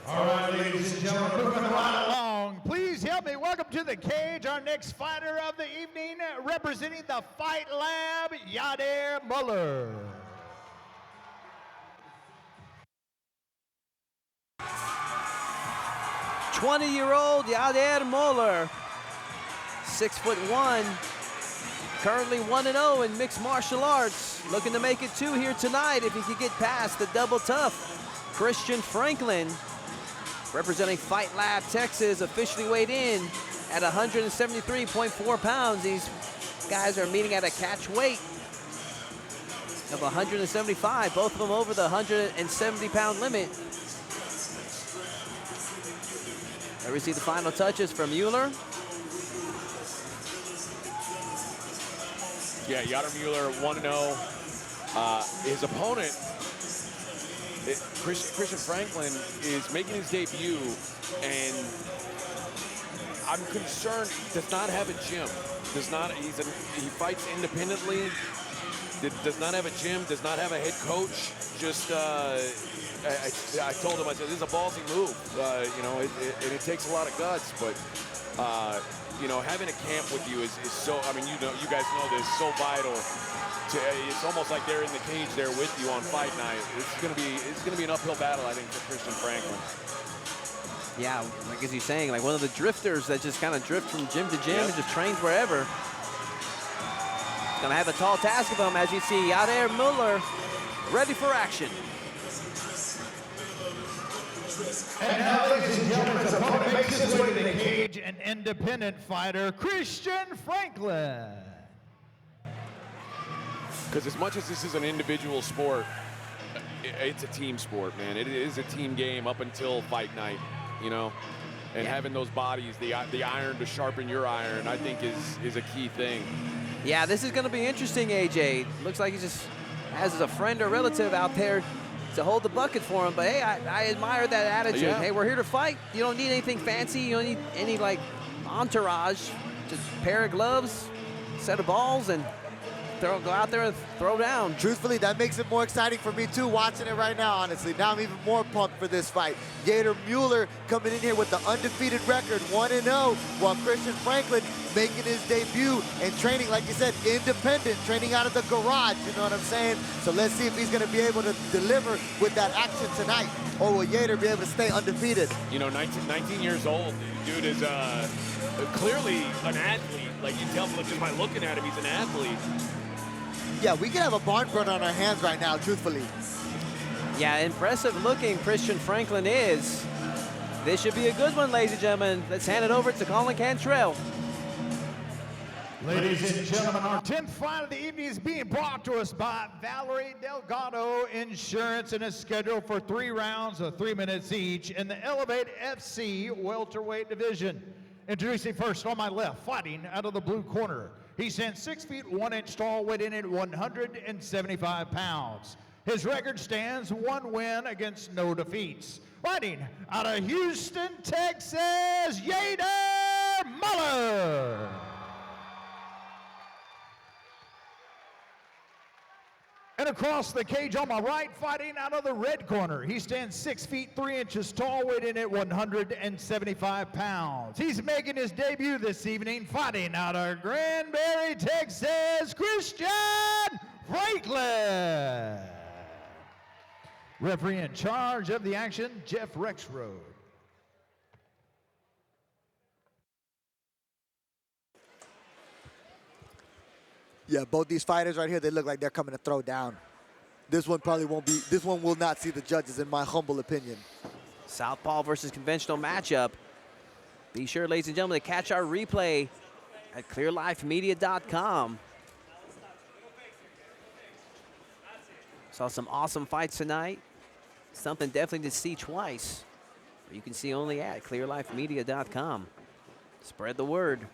All right, ladies and gentlemen, moving right along. Please help me welcome to the cage our next fighter of the evening, representing the Fight Lab, Yader Muller. "20-year-old Yader Muller, 6'1", currently 1-0 in mixed martial arts, looking to make it 2 here tonight if he could get past the double tough Christian Franklin, representing Fight Lab Texas, officially weighed in at 173.4 pounds. These guys are meeting at a catch weight of 175, both of them over the 170-pound limit. There we see the final touches from Muller. Yeah, Yader Muller 1-0. His opponent, Christian Franklin, is making his debut, and I'm concerned does not have a gym. He fights independently. Does not have a gym. Does not have a head coach. Just I told him, I said, this is a ballsy move. And it takes a lot of guts, but having a camp with you is so. I mean, you guys know this, so vital. It's almost like they're in the cage there with you on fight night. It's gonna be an uphill battle, I think, for Christian Franklin. Yeah, like as he's saying, like one of the drifters that just kind of drift from gym to gym and just trains wherever. Gonna have a tall task of him, as you see Yader Muller ready for action. And now, ladies and gentlemen, his opponent makes his way to the cage, an independent fighter, Christian Franklin. Because as much as this is an individual sport, it's a team sport, man. It is a team game up until fight night, And having those bodies, the iron to sharpen your iron, I think is a key thing. Yeah, this is going to be interesting, AJ. Looks like he just has a friend or relative out there to hold the bucket for him. But hey, I admire that attitude. Yeah. Hey, we're here to fight. You don't need anything fancy. You don't need any entourage. Just a pair of gloves, set of balls, and go out there and throw down. Truthfully, that makes it more exciting for me too, watching it right now, honestly. Now I'm even more pumped for this fight. Yader Muller coming in here with the undefeated record, 1-0, while Christian Franklin making his debut and training, like you said, independent, training out of the garage, you know what I'm saying? So let's see if he's gonna be able to deliver with that action tonight, or will Yader be able to stay undefeated? 19 years old, dude is clearly an athlete. Like, you tell just by looking at him, he's an athlete. Yeah, we could have a barn burner on our hands right now, truthfully. Yeah, impressive looking Christian Franklin is. This should be a good one, ladies and gentlemen. Let's hand it over to Colin Cantrell. Ladies and gentlemen, our 10th fight of the evening is being brought to us by Valerie Delgado Insurance, and is scheduled for 3 rounds of 3 minutes each in the Elevate FC welterweight division. Introducing first on my left, fighting out of the blue corner. He stands 6 feet 1 inch tall, weighing in at 175 pounds. His record stands 1 win against no defeats. Fighting out of Houston, Texas, Yader Muller. And across the cage on my right, fighting out of the red corner. He stands 6 feet 3 inches tall, weighing in at 175 pounds. He's making his debut this evening, fighting out of Granbury, Texas, Christian Franklin. Referee in charge of the action, Jeff Rexroad. Yeah, both these fighters right here, they look like they're coming to throw down. This one probably won't be, this one will not see the judges, in my humble opinion. Southpaw versus conventional matchup. Be sure, ladies and gentlemen, to catch our replay at clearlifemedia.com. Saw some awesome fights tonight. Something definitely to see twice. You can see only at clearlifemedia.com. Spread the word.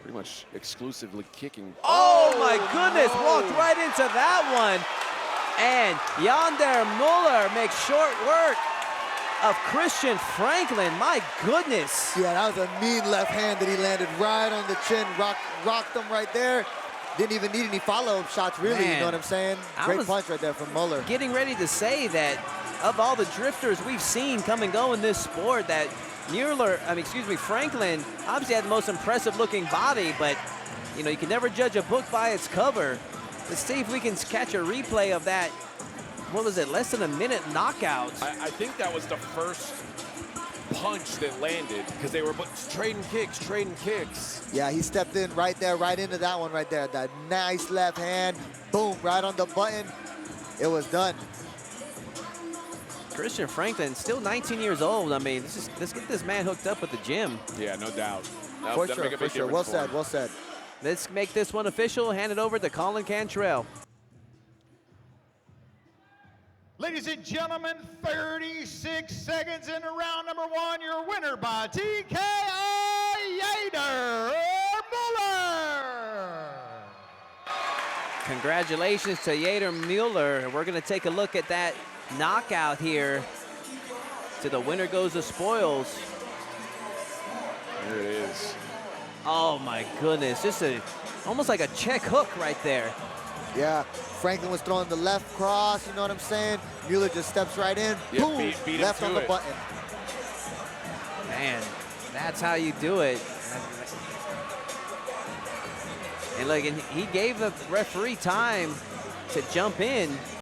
Pretty much exclusively kicking. Oh my goodness, walked right into that one. And Yader Muller makes short work of Christian Franklin. My goodness. Yeah, that was a mean left hand that he landed right on the chin, rocked him right there. Didn't even need any follow-up shots, really. Man, You know what I'm saying? I Great was punch right there from Muller. Getting ready to say that of all the drifters we've seen come and go in this sport, that Franklin obviously had the most impressive looking body, but you know, you can never judge a book by its cover. Let's see if we can catch a replay of that. What was it, less than a minute knockout? I think that was the first punch that landed because they were trading kicks. Yeah, he stepped in right there, right into that one right there. That nice left hand, boom, right on the button. It was done. Christian Franklin, still 19 years old. I mean, let's get this man hooked up with the gym. Yeah, no doubt. For sure. Well said, well said. Let's make this one official. Hand it over to Colin Cantrell. Ladies and gentlemen, 36 seconds into round number 1. Your winner by TKO, Yader Muller. Congratulations to Yader Muller. We're going to take a look at that knockout here. To the winner goes the spoils. There it is. Oh my goodness, just almost like a check hook right there. Yeah, Franklin was throwing the left cross, you know what I'm saying? Muller just steps right in, Yeah, boom, beat left on the it. button. Man, that's how you do it. And look, and he gave the referee time to jump in.